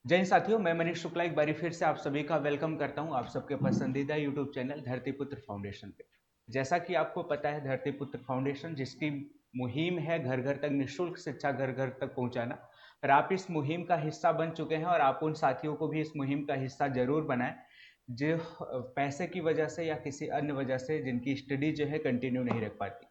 जय हिंद साथियों, मैं मनीष शुक्ला एक बारी फिर से आप सभी का वेलकम करता हूं आप सबके पसंदीदा यूट्यूब चैनल धरतीपुत्र फाउंडेशन पे। जैसा कि आपको पता है, धरतीपुत्र फाउंडेशन जिसकी मुहिम है घर घर तक निःशुल्क शिक्षा घर घर तक पहुंचाना, और आप इस मुहिम का हिस्सा बन चुके हैं और आप उन साथियों को भी इस मुहिम का हिस्सा जरूर बनाएं जो पैसे की वजह से या किसी अन्य वजह से जिनकी स्टडी जो है कंटिन्यू नहीं रख पाती।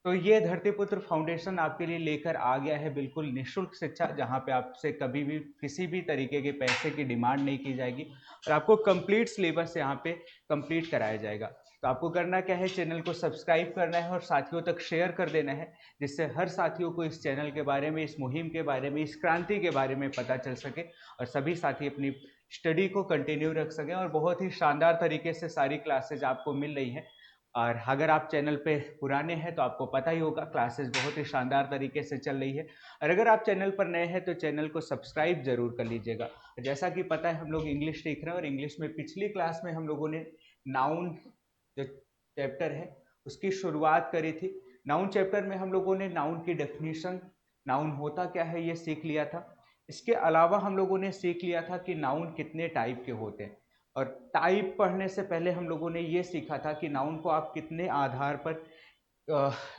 तो ये धरतीपुत्र फाउंडेशन आपके लिए लेकर आ गया है बिल्कुल निःशुल्क शिक्षा, जहाँ पे आपसे कभी भी किसी भी तरीके के पैसे की डिमांड नहीं की जाएगी और आपको कंप्लीट सिलेबस यहाँ पे कंप्लीट कराया जाएगा। तो आपको करना क्या है, चैनल को सब्सक्राइब करना है और साथियों तक शेयर कर देना है, जिससे हर साथियों को इस चैनल के बारे में, इस मुहिम के बारे में, इस क्रांति के बारे में पता चल सके और सभी साथी अपनी स्टडी को कंटिन्यू रख सकें और बहुत ही शानदार तरीके से सारी क्लासेज आपको मिल रही हैं। और अगर आप चैनल पे पुराने हैं तो आपको पता ही होगा, क्लासेस बहुत ही शानदार तरीके से चल रही है। और अगर आप चैनल पर नए हैं तो चैनल को सब्सक्राइब जरूर कर लीजिएगा। जैसा कि पता है, हम लोग इंग्लिश सीख रहे हैं और इंग्लिश में पिछली क्लास में हम लोगों ने नाउन जो चैप्टर है उसकी शुरुआत करी थी। नाउन चैप्टर में हम लोगों ने नाउन की डेफिनेशन, नाउन होता क्या है, ये सीख लिया था। इसके अलावा हम लोगों ने सीख लिया था कि नाउन कितने टाइप के होते हैं। और टाइप पढ़ने से पहले हम लोगों ने ये सीखा था कि नाउन को आप कितने आधार पर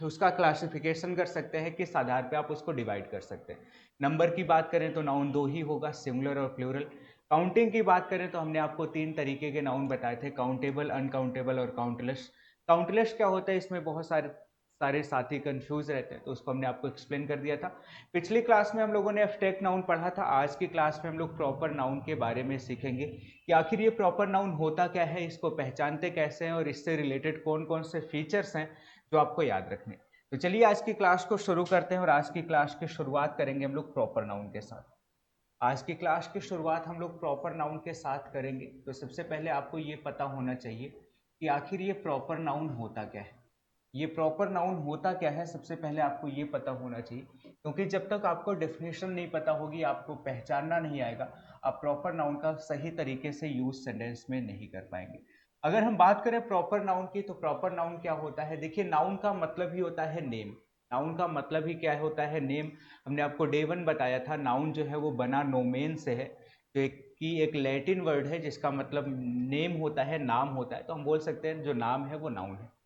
उसका क्लासिफिकेशन कर सकते हैं, किस आधार पे आप उसको डिवाइड कर सकते हैं। नंबर की बात करें तो नाउन दो ही होगा, सिंगुलर और प्लूरल। काउंटिंग की बात करें तो हमने आपको तीन तरीके के नाउन बताए थे, काउंटेबल, अनकाउंटेबल और काउंटलेस। काउंटलेस क्या होता है, इसमें बहुत सारे सारे साथी कंफ्यूज रहते हैं, तो उसको हमने आपको एक्सप्लेन कर दिया था। पिछली क्लास में हम लोगों ने एब्स्ट्रैक्ट नाउन पढ़ा था। आज की क्लास में हम लोग प्रॉपर नाउन के बारे में सीखेंगे कि आखिर ये प्रॉपर नाउन होता क्या है, इसको पहचानते कैसे हैं और इससे रिलेटेड कौन कौन से फीचर्स हैं जो आपको याद रखने। तो चलिए आज की क्लास को शुरू करते हैं और आज की क्लास की शुरुआत करेंगे हम लोग प्रॉपर नाउन के साथ। आज की क्लास की शुरुआत हम लोग प्रॉपर नाउन के साथ करेंगे। तो सबसे पहले आपको ये पता होना चाहिए कि आखिर ये प्रॉपर नाउन होता क्या है। ये प्रॉपर नाउन होता क्या है, सबसे पहले आपको ये पता होना चाहिए, क्योंकि जब तक आपको डेफिनेशन नहीं पता होगी, आपको पहचानना नहीं आएगा, आप प्रॉपर नाउन का सही तरीके से यूज सेंटेंस में नहीं कर पाएंगे। अगर हम बात करें प्रॉपर नाउन की, तो प्रॉपर नाउन क्या होता है, देखिए नाउन का मतलब ही होता है नेम। नाउन का मतलब ही क्या होता है, नेम। हमने आपको डे वन बताया था, नाउन जो है वो बना नोमेन से है, जो एक लैटिन वर्ड है जिसका मतलब नेम होता है, नाम होता है। तो हम बोल सकते हैं जो नाम है वो नाउन है।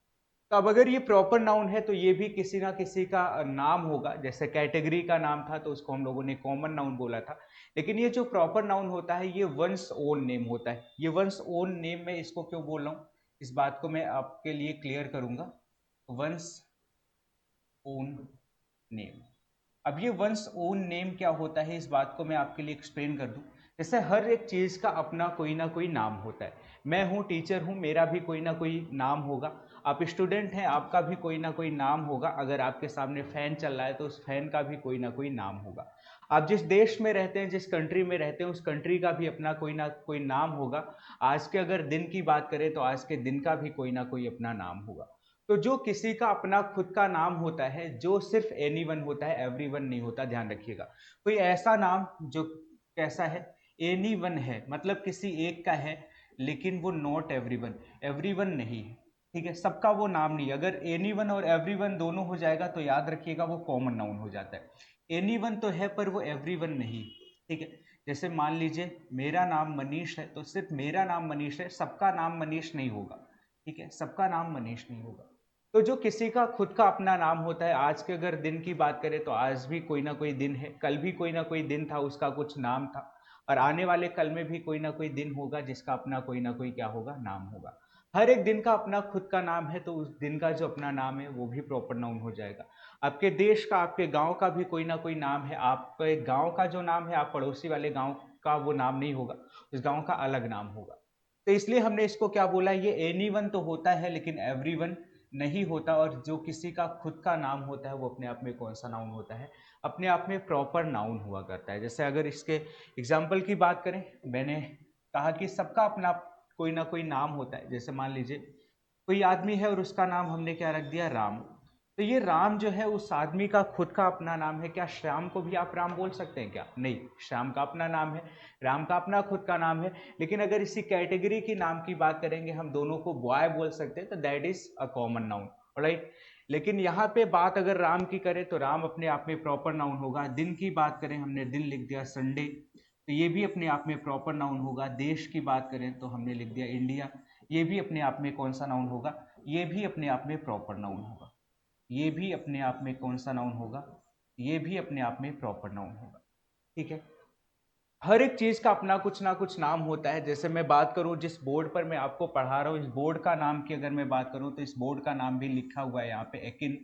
तो अब अगर ये प्रॉपर नाउन है तो ये भी किसी ना किसी का नाम होगा। जैसे कैटेगरी का नाम था तो उसको हम लोगों ने कॉमन नाउन बोला था। लेकिन ये जो प्रॉपर नाउन होता है ये वंस ओन नेम होता है। ये वंस ओन नेम में इसको क्यों बोल रहा हूँ, इस बात को मैं आपके लिए क्लियर करूंगा। वंस ओन नेम, अब ये वंस ओन नेम क्या होता है, इस बात को मैं आपके लिए एक्सप्लेन कर दूं। जैसे हर एक चीज का अपना कोई ना कोई नाम होता है। मैं हूँ टीचर हूँ, मेरा भी कोई ना कोई नाम होगा। आप स्टूडेंट हैं, आपका भी कोई ना कोई नाम होगा। अगर आपके सामने फैन चल रहा है तो उस फैन का भी कोई ना कोई नाम होगा। आप जिस देश में रहते हैं, जिस कंट्री में रहते हैं, उस कंट्री का भी अपना कोई ना कोई नाम होगा। आज के अगर दिन की बात करें तो आज के दिन का भी कोई ना कोई अपना नाम होगा। तो जो किसी का अपना खुद का नाम होता है, जो सिर्फ एनी वन होता है, एवरी वन नहीं होता, ध्यान रखिएगा। कोई ऐसा नाम जो कैसा है, एनी वन है, मतलब किसी एक का है, लेकिन वो not every one, every one नहीं है। ठीक है, सबका वो नाम नहीं। अगर एनी वन और एवरी वन दोनों हो जाएगा तो याद रखिएगा वो कॉमन नाउन हो जाता है। एनी वन तो है पर वो एवरी वन नहीं। ठीक है, जैसे मान लीजिए मेरा नाम मनीष है, तो सिर्फ मेरा नाम मनीष है, सबका नाम मनीष नहीं होगा। ठीक है, सबका नाम मनीष नहीं होगा। तो जो किसी का खुद का अपना नाम होता है, आज के अगर दिन की बात करें तो आज भी कोई ना कोई दिन है, कल भी कोई ना कोई दिन था, उसका कुछ नाम था, और आने वाले कल में भी कोई ना कोई दिन होगा जिसका अपना कोई ना कोई क्या होगा, नाम होगा। हर एक दिन का अपना खुद का नाम है, तो उस दिन का जो अपना नाम है वो भी प्रॉपर नाउन हो जाएगा। आपके देश का, आपके गांव का भी कोई ना कोई नाम है। आपके गांव का जो नाम है, आप पड़ोसी वाले गांव का वो नाम नहीं होगा, उस गांव का अलग नाम होगा। तो इसलिए हमने इसको क्या बोला, ये एनी वन तो होता है लेकिन एवरी वन नहीं होता। और जो किसी का खुद का नाम होता है वो अपने आप में कौन सा नाउन होता है, अपने आप में प्रॉपर नाउन हुआ करता है। जैसे अगर इसके एग्जाम्पल की बात करें, मैंने कहा कि सबका अपना कोई ना कोई नाम होता है। जैसे मान लीजिए कोई आदमी है और उसका नाम हमने क्या रख दिया, राम। तो ये राम जो है उस आदमी का खुद का अपना नाम है। क्या श्याम को भी आप राम बोल सकते हैं क्या, नहीं, श्याम का अपना नाम है, राम का अपना खुद का नाम है। लेकिन अगर इसी कैटेगरी की नाम की बात करेंगे, हम दोनों को बॉय बोल सकते हैं, तो that is a common noun. Right, लेकिन यहाँ पे बात अगर राम की करें तो राम अपने आप में प्रॉपर नाउन होगा। दिन की बात करें, हमने दिन लिख दिया संडे, तो ये भी अपने आप में प्रॉपर नाउन होगा। देश की बात करें तो हमने लिख दिया इंडिया, ये भी अपने आप में कौन सा नाउन होगा, ये भी अपने आप में प्रॉपर नाउन होगा। ये भी अपने आप में कौन सा नाउन होगा, ये भी अपने आप में प्रॉपर नाउन होगा। ठीक है, हर एक चीज का अपना कुछ ना कुछ नाम होता है। जैसे मैं बात करूं जिस बोर्ड पर मैं आपको पढ़ा रहा हूं, इस बोर्ड का नाम की अगर मैं बात करूं तो इस बोर्ड का नाम भी लिखा हुआ है यहाँ पे एकिन।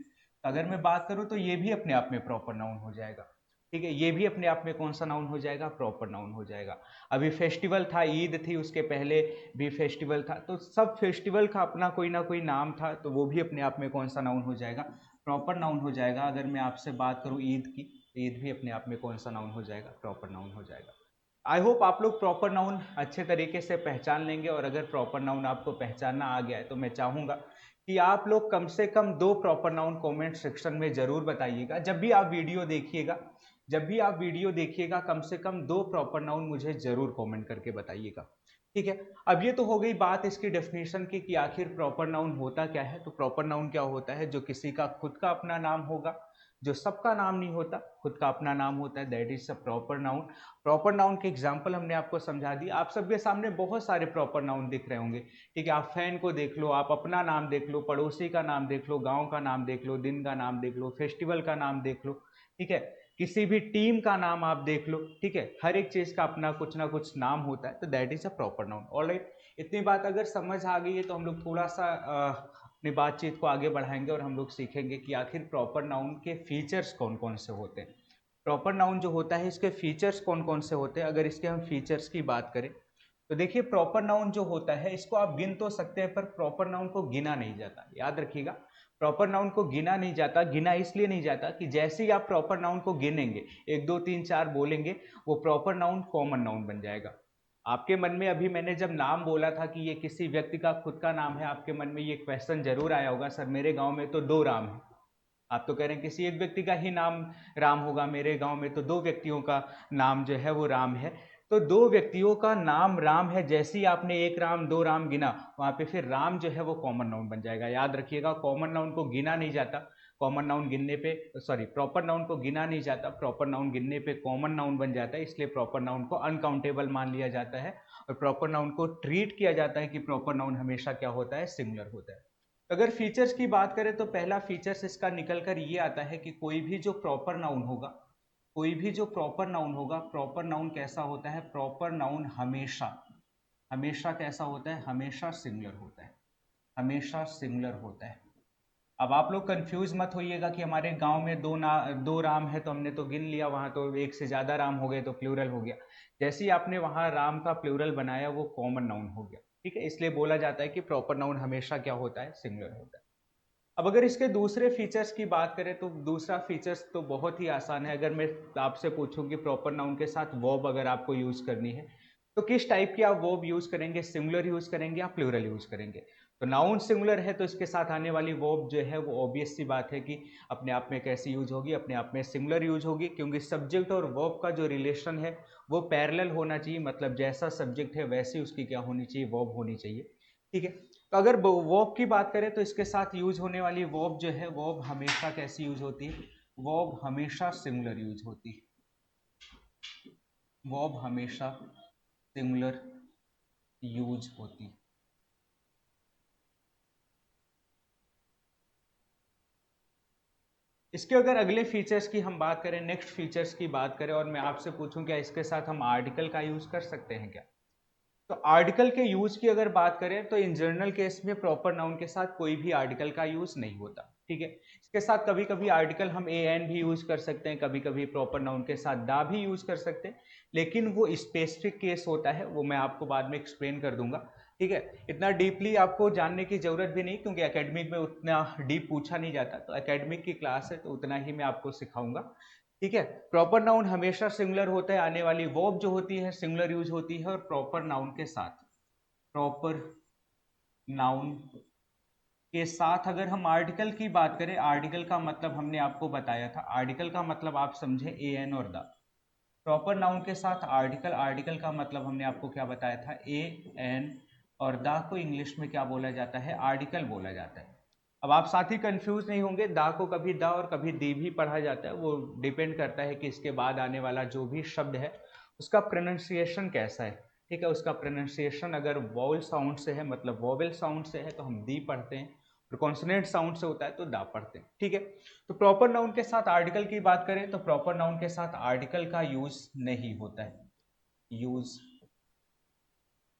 अगर मैं बात करूं तो ये भी अपने आप में प्रॉपर नाउन हो जाएगा। ठीक है, ये भी अपने आप में कौन सा नाउन हो जाएगा, प्रॉपर नाउन हो जाएगा। अभी फेस्टिवल था, ईद थी, उसके पहले भी फेस्टिवल था, तो सब फेस्टिवल का अपना कोई ना कोई नाम था, तो वो भी अपने आप में कौन सा नाउन हो जाएगा, प्रॉपर नाउन हो जाएगा। अगर मैं आपसे बात करूं ईद की, ईद भी अपने आप में कौन सा नाउन हो जाएगा, प्रॉपर नाउन हो जाएगा। आई होप आप लोग प्रॉपर नाउन अच्छे तरीके से पहचान लेंगे, और अगर प्रॉपर नाउन आपको पहचानना आ गया है तो मैं चाहूंगा कि आप लोग कम से कम 2 प्रॉपर नाउन कमेंट सेक्शन में जरूर बताइएगा। जब भी आप वीडियो देखिएगा, जब भी आप वीडियो देखिएगा, कम से कम 2 प्रॉपर नाउन मुझे जरूर कमेंट करके बताइएगा। ठीक है, अब ये तो हो गई बात इसकी डेफिनेशन की कि आखिर प्रॉपर नाउन होता क्या है। तो प्रॉपर नाउन क्या होता है, जो किसी का खुद का अपना नाम होगा, जो सबका नाम नहीं होता, खुद का अपना नाम होता है, that is a proper noun. Proper noun के एग्जाम्पल हमने आपको समझा दी। आप सबके सामने बहुत सारे प्रॉपर नाउन दिख रहे होंगे। ठीक है, आप फैन को देख लो, आप अपना नाम देख लो, पड़ोसी का नाम देख लो, गांव का नाम देख लो, दिन का नाम देख लो, फेस्टिवल का नाम देख लो। ठीक है, किसी भी टीम का नाम आप देख लो। ठीक है, हर एक चीज का अपना कुछ ना कुछ नाम होता है, तो that is a proper noun. Alright, इतनी बात अगर समझ आ गई है तो हम लोग थोड़ा सा अपनी बातचीत को आगे बढ़ाएंगे और हम लोग सीखेंगे कि आखिर प्रॉपर नाउन के फीचर्स कौन कौन से होते हैं। प्रॉपर नाउन जो होता है इसके फीचर्स कौन कौन से होते हैं। अगर इसके हम फीचर्स की बात करें तो देखिए, प्रॉपर नाउन जो होता है इसको आप गिन तो सकते हैं, पर प्रॉपर नाउन को गिना नहीं जाता। याद रखिएगा, प्रॉपर नाउन को गिना नहीं जाता। गिना इसलिए नहीं जाता कि जैसे ही आप प्रॉपर नाउन को गिनेंगे, 1 2 3 4 बोलेंगे, वो प्रॉपर नाउन कॉमन नाउन बन जाएगा। आपके मन में अभी मैंने जब नाम बोला था कि ये किसी व्यक्ति का खुद का नाम है, आपके मन में ये क्वेश्चन जरूर आया होगा, सर मेरे गांव में तो 2 राम है। आप तो कह रहे हैं किसी एक व्यक्ति का ही नाम राम होगा, मेरे गांव में तो 2 व्यक्तियों का नाम जो है वो राम है। तो 2 व्यक्तियों का नाम राम है, जैसे ही आपने 1 राम 2 राम गिना, वहां पे फिर राम जो है वो कॉमन नाउन बन जाएगा। याद रखिएगा, कॉमन नाउन को गिना नहीं जाता, कॉमन नाउन गिनने पे, सॉरी, प्रॉपर नाउन को गिना नहीं जाता, प्रॉपर नाउन गिनने पे कॉमन नाउन बन जाता है। इसलिए प्रॉपर नाउन को अनकाउंटेबल मान लिया जाता है, और प्रॉपर नाउन को ट्रीट किया जाता है कि प्रॉपर नाउन हमेशा क्या होता है, सिंगुलर होता है। अगर फीचर्स की बात करें तो पहला फीचर्स इसका निकल कर ये आता है कि कोई भी जो प्रॉपर नाउन होगा, कोई भी जो प्रॉपर नाउन होगा, प्रॉपर नाउन कैसा होता है, प्रॉपर नाउन हमेशा, हमेशा कैसा होता है, हमेशा सिंगुलर होता है, हमेशा सिंगुलर होता है। अब आप लोग कंफ्यूज मत होइएगा कि हमारे गांव में 2 राम है तो हमने तो गिन लिया, वहां तो एक से ज्यादा राम हो गए तो प्लूरल हो गया। जैसे ही आपने वहां राम का प्लूरल बनाया, वो कॉमन नाउन हो गया। ठीक है, इसलिए बोला जाता है कि प्रॉपर नाउन हमेशा क्या होता है, सिंगुलर होता है। अब अगर इसके दूसरे फीचर्स की बात करें तो दूसरा फीचर्स तो बहुत ही आसान है। अगर मैं आपसे पूछूं कि प्रॉपर नाउन के साथ वर्ब अगर आपको यूज करनी है, तो किस टाइप की आप वर्ब यूज करेंगे, सिंगुलर यूज करेंगे या प्लूरल यूज करेंगे। तो नाउन सिंगुलर है तो इसके साथ आने वाली वर्ब जो है वो ऑब्वियस सी बात है कि अपने आप में कैसी यूज होगी, अपने आप में सिंगुलर यूज होगी, क्योंकि सब्जेक्ट और वर्ब का जो रिलेशन है वो पैरेलल होना चाहिए। मतलब जैसा सब्जेक्ट है वैसी उसकी क्या होनी चाहिए, वर्ब होनी चाहिए। ठीक है, तो अगर वर्ब की बात करें तो इसके साथ यूज होने वाली वर्ब जो है, वर्ब हमेशा कैसी यूज होती है, वर्ब हमेशा सिंगुलर यूज होती है, वर्ब हमेशा सिंगुलर यूज होती है। इसके अगर अगले फीचर्स की हम बात करें, नेक्स्ट फीचर्स की बात करें, और मैं आपसे पूछूं क्या इसके साथ हम आर्टिकल का यूज कर सकते हैं क्या। तो आर्टिकल के यूज की अगर बात करें तो इन जनरल केस में प्रॉपर नाउन के साथ कोई भी आर्टिकल का यूज नहीं होता। ठीक है, इसके साथ कभी कभी आर्टिकल हम ए एन भी यूज कर सकते हैं, कभी कभी प्रॉपर नाउन के साथ दा भी यूज कर सकते हैं, लेकिन वो स्पेसिफिक केस होता है, वो मैं आपको बाद में एक्सप्लेन कर दूंगा। ठीक है, इतना डीपली आपको जानने की जरूरत भी नहीं, क्योंकि एकेडमिक में उतना डीप पूछा नहीं जाता, तो एकेडमिक की क्लास है तो उतना ही मैं आपको सिखाऊंगा। ठीक है, प्रॉपर नाउन हमेशा सिंगुलर होता है, आने वाली वर्ब जो होती है सिंगुलर यूज होती है, और प्रॉपर नाउन के साथ, प्रॉपर नाउन के साथ अगर हम आर्टिकल की बात करें, आर्टिकल का मतलब हमने आपको बताया था, आर्टिकल का मतलब आप समझे ए एन और द। प्रॉपर नाउन के साथ आर्टिकल, आर्टिकल का मतलब हमने आपको क्या बताया था, ए एन, और दा को इंग्लिश में क्या बोला जाता है, आर्टिकल बोला जाता है। अब आप साथ ही कंफ्यूज नहीं होंगे, दा को कभी दा और कभी दी भी पढ़ा जाता है, वो डिपेंड करता है कि इसके बाद आने वाला जो भी शब्द है उसका प्रोनाउंसिएशन कैसा है, ठीक है। उसका प्रोनाउंसिएशन अगर वॉवल साउंड से है, मतलब वॉवल साउंड से है तो हम दी पढ़ते हैं, और कॉन्सोनेंट साउंड से होता है तो दा पढ़ते हैं, ठीक है। तो प्रॉपर नाउन के साथ आर्टिकल की बात करें तो प्रॉपर नाउन के साथ आर्टिकल का यूज नहीं होता है, यूज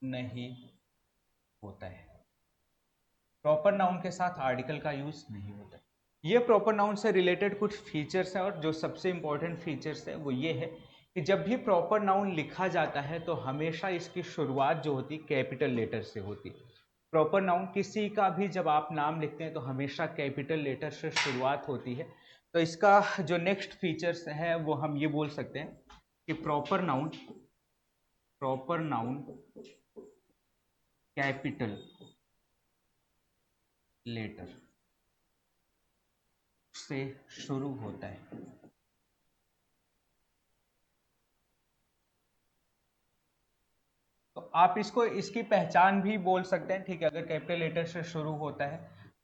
नहीं होता है। प्रॉपर नाउन के साथ आर्टिकल का यूज नहीं होता है। ये प्रॉपर नाउन से रिलेटेड कुछ फीचर्स हैं, और जो सबसे इंपॉर्टेंट फीचर्स है वो ये है कि जब भी प्रॉपर नाउन लिखा जाता है तो हमेशा इसकी शुरुआत जो होती है कैपिटल लेटर से होती है। प्रॉपर नाउन किसी का भी जब आप नाम लिखते हैं तो हमेशा कैपिटल लेटर से शुरुआत होती है। तो इसका जो नेक्स्ट फीचर्स है वो हम ये बोल सकते हैं कि प्रॉपर नाउन कैपिटल लेटर से शुरू होता है। तो आप इसको इसकी पहचान भी बोल सकते हैं, ठीक है। अगर कैपिटल लेटर से शुरू होता है,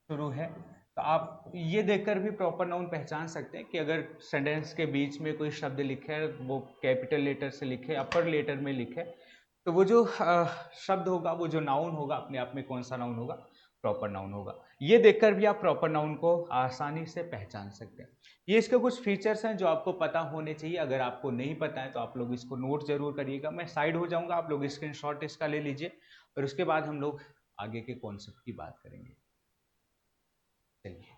शुरू है, तो आप ये देखकर भी प्रॉपर नाउन पहचान सकते हैं कि अगर सेंटेंस के बीच में कोई शब्द लिखे है वो कैपिटल लेटर से लिखे, अपर लेटर में लिखे, तो वो जो शब्द होगा, वो जो नाउन होगा अपने आप में कौन सा नाउन होगा, प्रॉपर नाउन होगा। ये देखकर भी आप प्रॉपर नाउन को आसानी से पहचान सकते हैं। ये इसके कुछ फीचर्स हैं जो आपको पता होने चाहिए। अगर आपको नहीं पता है तो आप लोग इसको नोट जरूर करिएगा। मैं साइड हो जाऊंगा, आप लोग स्क्रीनशॉट इसका ले लीजिए, और उसके बाद हम लोग आगे के कॉन्सेप्ट की बात करेंगे। चलिए,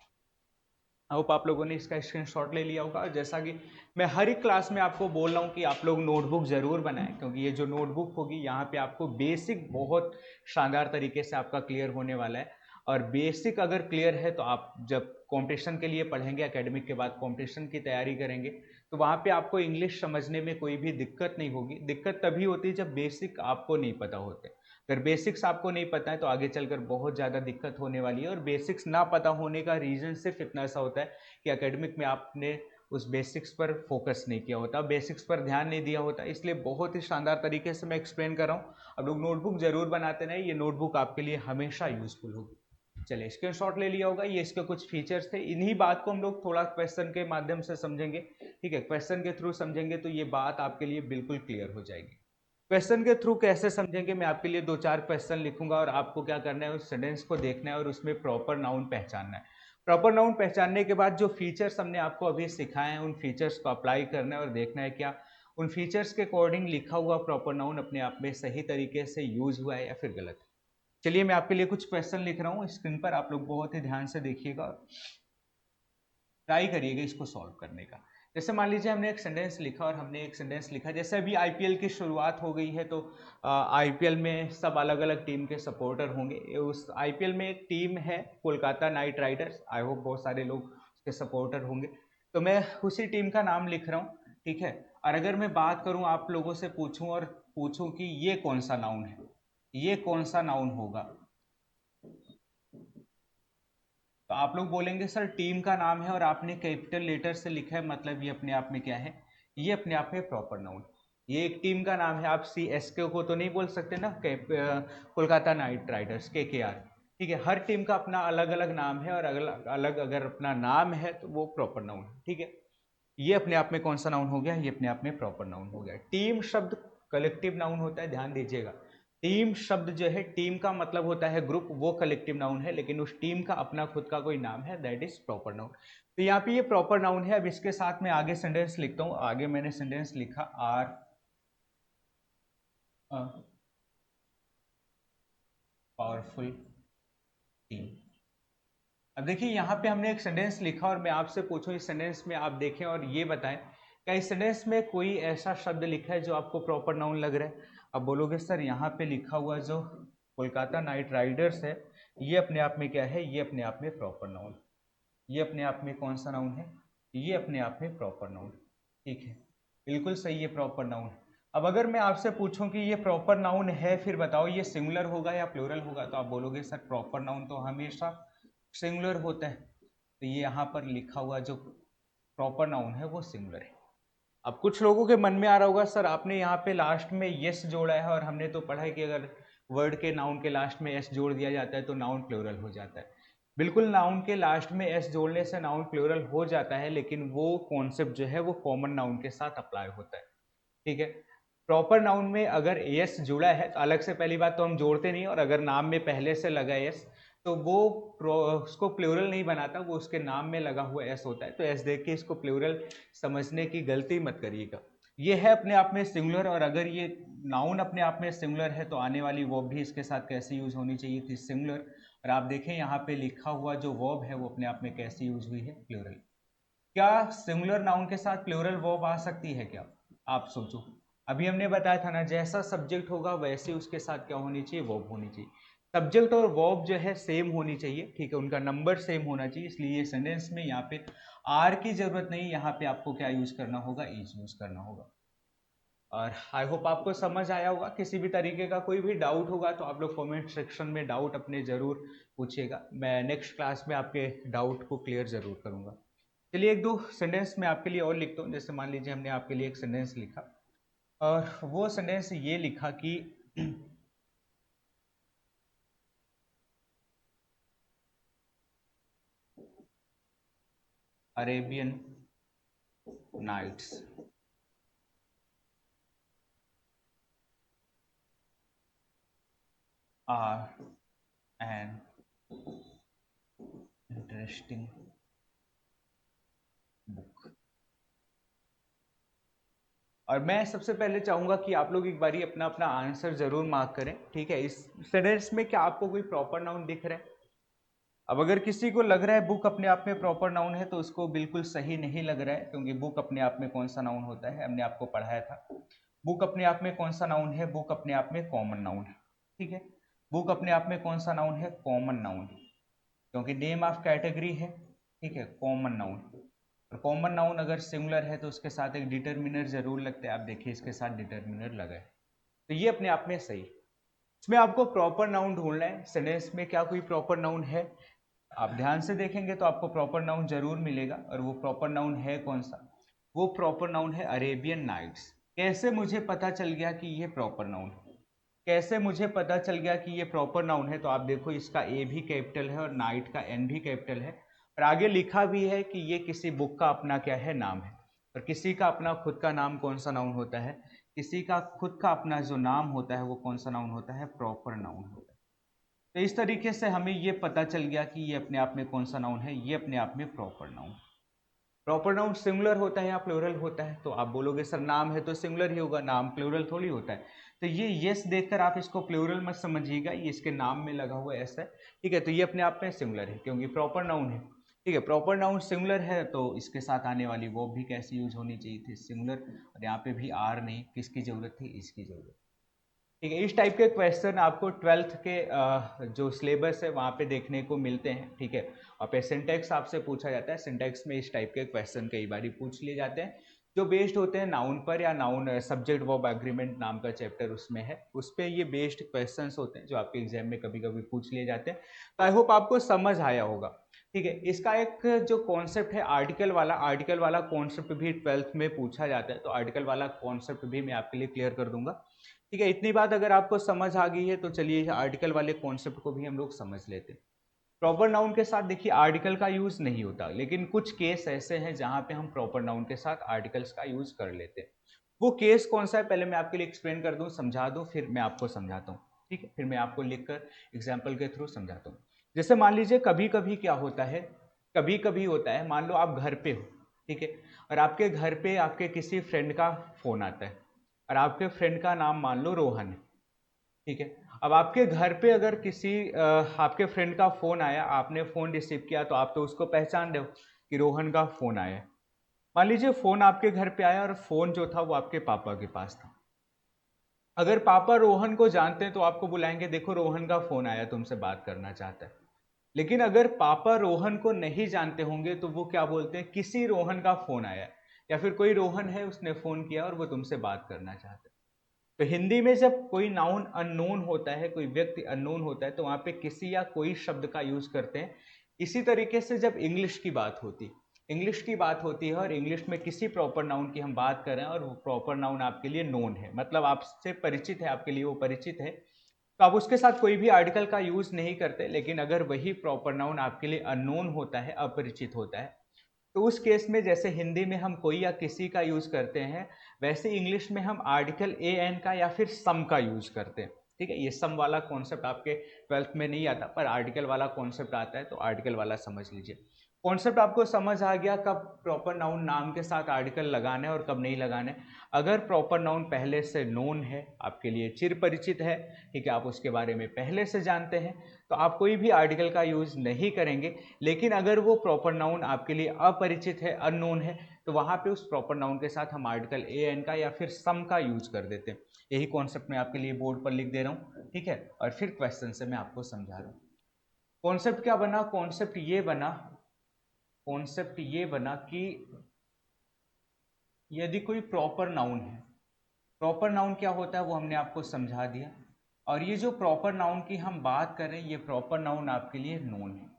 आई होप आप लोगों ने इसका स्क्रीनशॉट ले लिया होगा। और जैसा कि मैं हर एक क्लास में आपको बोल रहा हूँ कि आप लोग नोटबुक जरूर बनाएं, क्योंकि ये जो नोटबुक होगी यहाँ पे आपको बेसिक बहुत शानदार तरीके से आपका क्लियर होने वाला है। और बेसिक अगर क्लियर है तो आप जब कंपटीशन के लिए पढ़ेंगे, एकेडमिक के बाद कंपटीशन की तैयारी करेंगे, तो वहाँ पे आपको इंग्लिश समझने में कोई भी दिक्कत नहीं होगी। दिक्कत तभी होती है जब बेसिक आपको नहीं पता होते। अगर बेसिक्स आपको नहीं पता है तो आगे चलकर बहुत ज़्यादा दिक्कत होने वाली है। और बेसिक्स ना पता होने का रीज़न सिर्फ इतना सा होता है कि एकेडमिक में आपने उस बेसिक्स पर फोकस नहीं किया होता, बेसिक्स पर ध्यान नहीं दिया होता। इसलिए बहुत ही शानदार तरीके से मैं एक्सप्लेन कर रहा हूँ। अब लोग नोटबुक जरूर बनाते रहें, ये नोटबुक आपके लिए हमेशा यूजफुल होगी। चलिए, स्क्रीनशॉट ले लिया होगा। ये इसके कुछ फीचर्स थे। इन्हीं बात को हम लोग थोड़ा क्वेश्चन के माध्यम से समझेंगे, ठीक है। क्वेश्चन के थ्रू समझेंगे तो ये बात आपके लिए बिल्कुल क्लियर हो जाएगी। क्वेश्चन के थ्रू कैसे समझेंगे, मैं आपके लिए 2-4 क्वेश्चन लिखूंगा और आपको क्या करना है, उस सेंटेंस को देखना है और उसमें प्रॉपर नाउन पहचानना है। प्रॉपर नाउन पहचानने के बाद जो फीचर्स हमने आपको अभी सिखाए हैं उन फीचर्स को अप्लाई करना है और देखना है क्या उन फीचर्स के अकॉर्डिंग लिखा हुआ प्रॉपर नाउन अपने आप में सही तरीके से यूज हुआ है या फिर गलत है। चलिए, मैं आपके लिए कुछ क्वेश्चन लिख रहा हूँ स्क्रीन पर, आप लोग बहुत ही ध्यान से देखिएगा, ट्राई करिएगा इसको सॉल्व करने का। जैसे मान लीजिए हमने एक सेंटेंस लिखा, और हमने एक सेंटेंस लिखा जैसे अभी आईपीएल की शुरुआत हो गई है, तो आईपीएल में सब अलग अलग टीम के सपोर्टर होंगे। उस आईपीएल में एक टीम है Kolkata night Riders, I hope बहुत सारे लोग उसके सपोर्टर होंगे। तो मैं उसी टीम का नाम लिख रहा हूँ, ठीक है। और अगर मैं बात करूँ, आप लोगों से पूछूं और पूछूं कि ये कौन सा नाउन है, ये कौन सा नाउन होगा, तो आप लोग बोलेंगे सर टीम का नाम है और आपने कैपिटल लेटर से लिखा है, मतलब ये अपने आप में क्या है, ये अपने आप में प्रॉपर नाउन। ये एक टीम का नाम है, आप सी एस के को तो नहीं बोल सकते ना, कोलकाता नाइट राइडर्स के आर, ठीक है। हर टीम का अपना अलग अलग नाम है, और अलग अलग अगर अपना नाम है तो वो प्रॉपर नाउन है, ठीक है। ये अपने आप में कौन सा नाउन हो गया, ये अपने आप में प्रॉपर नाउन हो गया। टीम शब्द कलेक्टिव नाउन होता है, ध्यान दीजिएगा। टीम शब्द जो है, टीम का मतलब होता है ग्रुप, वो कलेक्टिव नाउन है, लेकिन उस टीम का अपना खुद का कोई नाम है, दैट इज प्रॉपर नाउन। तो यहाँ पे ये प्रॉपर नाउन है। अब इसके साथ मैं आगे सेंटेंस लिखता हूँ। आगे मैंने सेंटेंस लिखा आर पावरफुल टीम। अब देखिए, यहाँ पे हमने एक सेंटेंस लिखा और मैं आपसे पूछूं इस सेंटेंस में आप देखें और ये बताएं, क्या इस सेंटेंस में कोई ऐसा शब्द लिखा है जो आपको प्रॉपर नाउन लग रहा है। अब बोलोगे सर यहाँ पे लिखा हुआ जो कोलकाता नाइट राइडर्स है, ये अपने आप में क्या है, ये अपने आप में प्रॉपर नाउन, ये अपने आप में कौन सा नाउन है, ये अपने आप में प्रॉपर नाउन, ठीक है। बिल्कुल सही, ये प्रॉपर नाउन है। अब अगर मैं आपसे पूछूं कि ये प्रॉपर नाउन है, फिर बताओ ये सिंगुलर होगा या प्लूरल होगा, तो आप बोलोगे सर प्रॉपर नाउन तो हमेशा सिंगुलर होता है। तो ये यहाँ पर लिखा हुआ जो प्रॉपर नाउन है वो सिंगुलर है। अब कुछ लोगों के मन में आ रहा होगा सर आपने यहाँ पे लास्ट में यस जोड़ा है, और हमने तो पढ़ा है कि अगर वर्ड के नाउन के लास्ट में एस जोड़ दिया जाता है तो नाउन प्लूरल हो जाता है। बिल्कुल, नाउन के लास्ट में एस जोड़ने से नाउन प्लूरल हो जाता है, लेकिन वो कॉन्सेप्ट जो है वो कॉमन नाउन के साथ अप्लाई होता है, ठीक है। प्रॉपर नाउन में अगर एस जुड़ा है तो अलग से पहली बात तो हम जोड़ते नहीं, और अगर नाम में पहले से लगा एस तो वो उसको प्लूरल नहीं बनाता, वो उसके नाम में लगा हुआ एस होता है। तो एस देख के इसको प्लूरल समझने की गलती मत करिएगा। ये है अपने आप में सिंगुलर, और अगर ये नाउन अपने आप में सिंगुलर है तो आने वाली वर्ब भी इसके साथ कैसे यूज होनी चाहिए थी, सिंगुलर। और आप देखें यहाँ पे लिखा हुआ जो वर्ब है वो अपने आप में कैसे यूज हुई है, प्लूरल। क्या सिंगुलर नाउन के साथ प्लूरल वर्ब आ सकती है क्या? आप सोचो। अभी हमने बताया था ना, जैसा सब्जेक्ट होगा वैसे उसके साथ क्या होनी चाहिए, वर्ब होनी चाहिए। सब्जेक्ट और वर्ब जो है सेम होनी चाहिए, ठीक है, उनका नंबर सेम होना चाहिए। इसलिए ये सेंटेंस में यहाँ पे आर की जरूरत नहीं, यहाँ पे आपको क्या यूज करना होगा, इज यूज करना होगा। और आई होप आपको समझ आया होगा। किसी भी तरीके का कोई भी डाउट होगा तो आप लोग कमेंट सेक्शन में डाउट अपने जरूर पूछिएगा, मैं नेक्स्ट क्लास में आपके डाउट को क्लियर जरूर करूंगा। चलिए एक दो सेंटेंस मैं आपके लिए और लिखता हूँ। जैसे मान लीजिए हमने आपके लिए एक सेंटेंस लिखा, और वो सेंटेंस ये लिखा कि Arabian Nights are an interesting book. और मैं सबसे पहले चाहूंगा कि आप लोग एक बारी अपना अपना आंसर जरूर मार्क करें, ठीक है। इस सेंटेंस में क्या आपको कोई प्रॉपर नाउन दिख रहा है? अब अगर किसी को लग रहा है बुक अपने आप में प्रॉपर नाउन है तो उसको बिल्कुल सही नहीं लग रहा है, क्योंकि बुक अपने आप में कौन सा नाउन होता है, हमने आपको पढ़ाया था। बुक अपने आप में कौन सा नाउन है, बुक अपने आप में कॉमन नाउन है, ठीक है। बुक अपने आप में कौन सा नाउन है, कॉमन नाउन, क्योंकि नेम ऑफ कैटेगरी है, ठीक है, कॉमन नाउन। और कॉमन नाउन अगर सिंगुलर है तो उसके साथ एक डिटर्मिनर जरूर लगता है। आप देखिए इसके साथ डिटर्मिनर लगा है, तो ये अपने आप में सही। इसमें आपको प्रॉपर नाउन ढूंढना है, सेंटेंस में क्या कोई प्रॉपर नाउन है। आप ध्यान से देखेंगे तो आपको प्रॉपर नाउन जरूर मिलेगा, और वो प्रॉपर नाउन है कौन सा, वो प्रॉपर नाउन है अरेबियन नाइट्स। कैसे मुझे पता चल गया कि ये प्रॉपर नाउन है, कैसे मुझे पता चल गया कि ये प्रॉपर नाउन है? तो आप देखो इसका ए भी कैपिटल है और नाइट का एन भी कैपिटल है, और आगे लिखा भी है कि ये किसी बुक का अपना क्या है, नाम है। और किसी का अपना खुद का नाम कौन सा नाउन होता है, किसी का खुद का अपना जो नाम होता है वो कौन सा नाउन होता है, प्रॉपर नाउन होता है। तो इस तरीके से हमें ये पता चल गया कि ये अपने आप में कौन सा नाउन है, ये अपने आप में proper noun. Proper noun singular होता है या प्लूरल होता है? तो आप बोलोगे सर नाम है तो सिंगुलर ही होगा, नाम प्लूरल थोड़ी होता है। तो ये यस देखकर आप इसको प्लूरल मत समझिएगा, ये इसके नाम में लगा हुआ एस है, ठीक है। तो ये अपने आप में सिंगुलर है क्योंकि प्रॉपर नाउन है, ठीक है। प्रॉपर नाउन सिंगुलर है तो इसके साथ आने वाली वो भी कैसी यूज होनी चाहिए थी, सिंगुलर। और यहाँ पे भी आर नहीं, किसकी जरूरत थी, इसकी जरूरत, ठीक है। इस टाइप के क्वेश्चन आपको 12th के जो सिलेबस है वहाँ पे देखने को मिलते हैं, ठीक है। और पे सिंटैक्स आपसे पूछा जाता है, सिंटैक्स में इस टाइप के क्वेश्चन कई बार पूछ लिए जाते हैं, जो बेस्ड होते हैं नाउन पर, या नाउन सब्जेक्ट वर्ब एग्रीमेंट नाम का चैप्टर उसमें है, उस पर ये बेस्ड क्वेश्चंस होते हैं जो आपके एग्जाम में कभी कभी पूछ लिए जाते हैं। तो आई होप आपको समझ आया होगा, ठीक है। इसका एक जो कॉन्सेप्ट है आर्टिकल वाला कॉन्सेप्ट भी 12th में पूछा जाता है, तो आर्टिकल वाला कॉन्सेप्ट भी मैं आपके लिए क्लियर कर दूंगा, ठीक है। इतनी बात अगर आपको समझ आ गई है तो चलिए आर्टिकल वाले कॉन्सेप्ट को भी हम लोग समझ लेते हैं। प्रॉपर नाउन के साथ देखिए आर्टिकल का यूज नहीं होता, लेकिन कुछ केस ऐसे हैं जहां पे हम प्रॉपर नाउन के साथ आर्टिकल्स का यूज कर लेते हैं। वो केस कौन सा है पहले मैं आपके लिए एक्सप्लेन कर दूं, समझा दूं, फिर मैं आपको समझाता हूँ, ठीक है। फिर मैं आपको लिखकर एग्जाम्पल के थ्रू समझाता हूँ। जैसे मान लीजिए कभी कभी क्या होता है, कभी कभी होता है, मान लो आप घर पे हो, ठीक है, और आपके घर पे आपके किसी फ्रेंड का फोन आता है, और आपके फ्रेंड का नाम मान लो रोहन है, ठीक है। अब आपके घर पे अगर किसी आपके फ्रेंड का फोन आया, आपने फोन रिसीव किया, तो आप तो उसको पहचान रहे हो कि रोहन का फोन आया है। मान लीजिए फोन आपके घर पे आया और फोन जो था वो आपके पापा के पास था। अगर पापा रोहन को जानते हैं तो आपको बुलाएंगे, देखो रोहन का फोन आया, तुमसे बात करना चाहता है। लेकिन अगर पापा रोहन को नहीं जानते होंगे तो वो क्या बोलते हैं, किसी रोहन का फोन आया, या फिर कोई रोहन है उसने फोन किया और वो तुमसे बात करना चाहता है। तो हिंदी में जब कोई नाउन अननोन होता है, कोई व्यक्ति अननोन होता है, तो वहां पे किसी या कोई शब्द का यूज करते हैं। इसी तरीके से जब इंग्लिश की बात होती है और इंग्लिश में किसी प्रॉपर नाउन की हम बात कर रहे हैं और वो प्रॉपर नाउन आपके लिए नोन है, मतलब आपसे परिचित है, आपके लिए वो परिचित है, तो आप उसके साथ कोई भी आर्टिकल का यूज नहीं करते। लेकिन अगर वही प्रॉपर नाउन आपके लिए अननोन होता है, अपरिचित होता है, तो उस केस में जैसे हिंदी में हम कोई या किसी का यूज करते हैं, वैसे इंग्लिश में हम आर्टिकल ए एन का या फिर सम का यूज करते हैं। ठीक है, ये सम वाला कॉन्सेप्ट आपके 12th में नहीं आता, पर आर्टिकल वाला कॉन्सेप्ट आता है, तो आर्टिकल वाला समझ लीजिए। कॉन्सेप्ट आपको समझ आ गया कब प्रॉपर नाउन नाम के साथ आर्टिकल लगाना है और कब नहीं लगाना है। अगर प्रॉपर नाउन पहले से नोन है, आपके लिए चिर परिचित है, ठीक है, आप उसके बारे में पहले से जानते हैं, तो आप कोई भी आर्टिकल का यूज नहीं करेंगे। लेकिन अगर वो प्रॉपर नाउन आपके लिए अपरिचित है, अननोन है, तो वहां पे उस प्रॉपर नाउन के साथ हम आर्टिकल ए एन का या फिर सम का यूज कर देते हैं। यही कॉन्सेप्ट मैं आपके लिए बोर्ड पर लिख दे रहा हूँ, ठीक है, और फिर क्वेश्चन से मैं आपको समझा रहा हूँ। कॉन्सेप्ट क्या बना? कॉन्सेप्ट ये बना कि यदि कोई प्रॉपर नाउन है, प्रॉपर नाउन क्या होता है वो हमने आपको समझा दिया, और ये जो प्रॉपर नाउन की हम बात कर रहे हैं, ये प्रॉपर नाउन आपके लिए नोन है,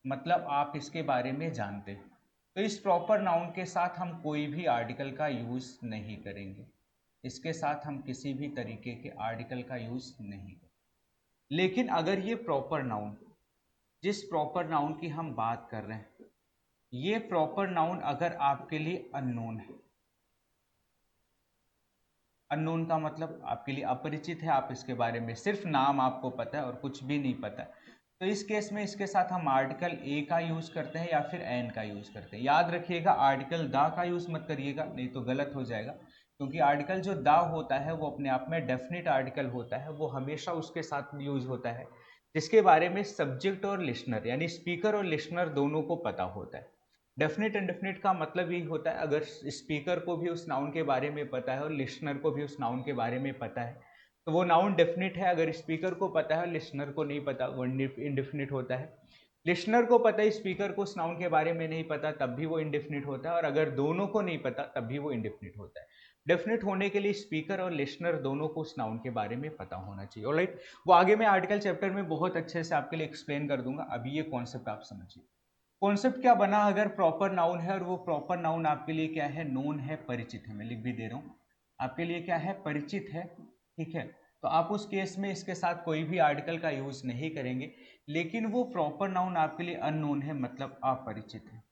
मतलब आप इसके बारे में जानते हैं। तो इस प्रॉपर नाउन के साथ हम कोई भी आर्टिकल का यूज नहीं करेंगे, इसके साथ हम किसी भी तरीके के आर्टिकल का यूज नहीं करेंगे। लेकिन अगर ये प्रॉपर नाउन, जिस प्रॉपर नाउन की हम बात कर रहे हैं, ये प्रॉपर नाउन अगर आपके लिए अननोन है, अननोन का मतलब आपके लिए अपरिचित है, आप इसके बारे में सिर्फ नाम आपको पता है और कुछ भी नहीं पता, तो इस केस में इसके साथ हम आर्टिकल ए का यूज करते हैं या फिर एन का यूज करते हैं। याद रखिएगा, आर्टिकल दा का यूज मत करिएगा, नहीं तो गलत हो जाएगा, क्योंकि आर्टिकल जो दा होता है वो अपने आप में डेफिनेट आर्टिकल होता है, वो हमेशा उसके साथ यूज होता है जिसके बारे में सब्जेक्ट और लिसनर यानी स्पीकर और लिसनर दोनों को पता होता है। डेफिनेट इंडेफिनिट का मतलब यही होता है, अगर स्पीकर को भी उस नाउन के बारे में पता है और लिसनर को भी उस नाउन के बारे में पता है, तो वो नाउन डेफिनेट है। अगर स्पीकर को पता है और लिसनर को नहीं पता, वो इंडेफिनिट होता है। लिसनर को पता है, स्पीकर को उस नाउन के बारे में नहीं पता, तब भी वो इंडेफिनिट होता है, और अगर दोनों को नहीं पता तब भी वो इंडेफिनिट होता है। डेफिनेट होने के लिए स्पीकर और लिसनर दोनों को उस नाउन के बारे में पता होना चाहिए। ऑलराइट, वो आगे मैं आर्टिकल चैप्टर में बहुत अच्छे से आपके लिए एक्सप्लेन कर दूंगा, अभी ये कॉन्सेप्ट आप समझिए। कॉन्सेप्ट क्या बना? अगर प्रॉपर नाउन है और वो प्रॉपर नाउन आपके लिए क्या है? नोन है, परिचित है। मैं लिख भी दे रहा हूं, आपके लिए क्या है? परिचित है, ठीक है। तो आप उस केस में इसके साथ कोई भी आर्टिकल का यूज नहीं करेंगे। लेकिन वो प्रॉपर नाउन आपके लिए अननोन है, मतलब अपरिचित है,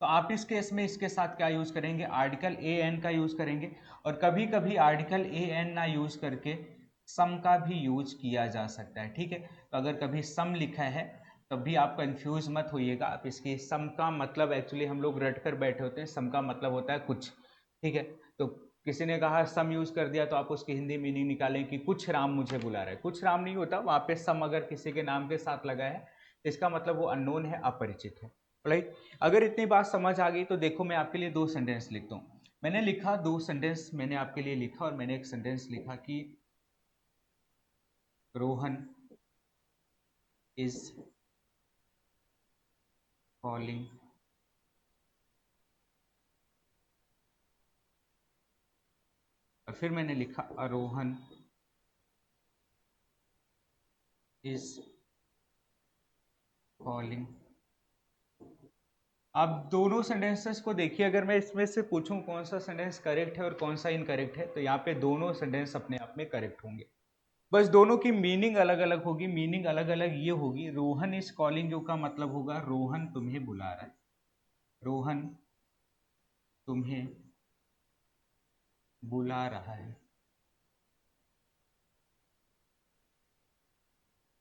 तो आप इस केस में इसके साथ क्या यूज करेंगे? आर्टिकल ए एन का यूज करेंगे। और कभी कभी आर्टिकल ए एन ना यूज करके सम का भी यूज किया जा सकता है, ठीक है। तो अगर कभी सम लिखा है तब भी आप कंफ्यूज मत होइएगा, आप इसके सम का मतलब एक्चुअली हम लोग रट कर बैठे होते हैं, सम का मतलब होता है कुछ, ठीक है। तो किसी ने कहा सम यूज कर दिया, तो आप उसकी हिंदी मीनिंग निकालें कि कुछ राम मुझे बुला रहा है। कुछ राम नहीं होता, वहां पे सम अगर किसी के नाम के साथ लगा है तो इसका मतलब वो अननोन है, अपरिचित है। राइट, अगर इतनी बात समझ आ गई तो देखो मैं आपके लिए दो सेंटेंस लिखता हूँ। मैंने लिखा दो सेंटेंस, मैंने आपके लिए लिखा, और मैंने एक सेंटेंस लिखा कि रोहन इज कॉलिंग और फिर मैंने लिखा आरोहन इज कॉलिंग। आप दोनों सेंटेंसेस को देखिए, अगर मैं इसमें से पूछूं कौन सा सेंटेंस करेक्ट है और कौन सा इनकरेक्ट है, तो यहाँ पे दोनों सेंटेंस अपने आप में करेक्ट होंगे, बस दोनों की मीनिंग अलग अलग होगी। मीनिंग अलग अलग ये होगी, रोहन इज कॉलिंग जो का मतलब होगा रोहन तुम्हें बुला रहा है, रोहन तुम्हें बुला रहा है।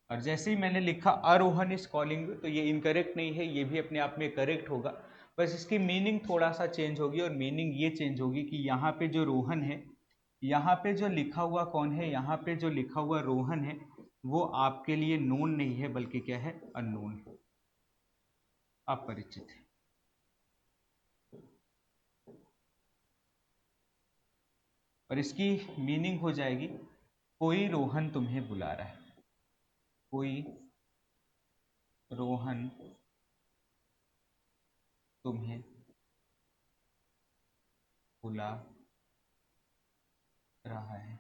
और जैसे ही मैंने लिखा आरोहन इज कॉलिंग, तो ये इनकरेक्ट नहीं है, ये भी अपने आप में करेक्ट होगा, बस इसकी मीनिंग थोड़ा सा चेंज होगी। और मीनिंग ये चेंज होगी कि यहाँ पे जो रोहन है, यहाँ पे जो लिखा हुआ कौन है? यहाँ पे जो लिखा हुआ रोहन है, वो आपके लिए नोन नहीं है, बल्कि क्या है? अननोन है, अपरिचित है। और इसकी मीनिंग हो जाएगी कोई रोहन तुम्हें बुला रहा है, कोई रोहन तुम्हें बुला रहा है।